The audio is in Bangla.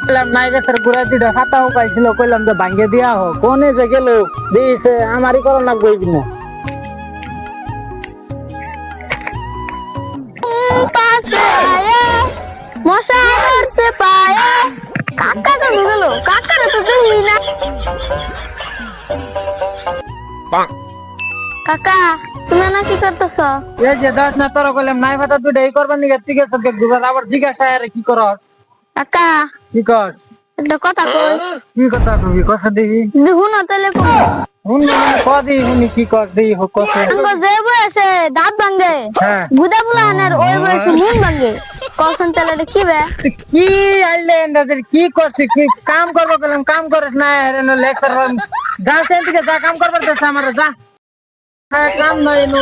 বললাম নাই গাছের গুড়া দিটা ফাতা হোকাইছিল কইলাম যে ভাঙ্গে দিয়া হোক কোনে যে গেল দিয়েছে আমারই করো না বই দিন মশা করতে পায় কাকা কেন গেল কাকারে তো দেখলি না কাকা তুমি না কি করতেছ? এই যে দশ না তোর কইলাম নাই ফাতা দুটা এই করবার নিকে ঠিক আছে দুবার আবার জিজ্ঞাসা আরে কি কর কাকা কি কর একটা কথা কই কি কথা কবি কথা দিবি হুনো তাহলে কই হুনি কদি হুনি কি কর দিই হোক কথা আঙ্গ যে বয়সে দাঁত ভাঙে হ্যাঁ গুদা বুলানের ওই বয়সে মন ভাঙে কখন তাহলে কি বে কি আইলে এন্দাদের কি করছিস কি কাম করবো কইলাম কাম করিস না হেরেন লেকচার যা সেন থেকে যা কাম করবার দেশ আমার যা হ্যাঁ কাম নাই নু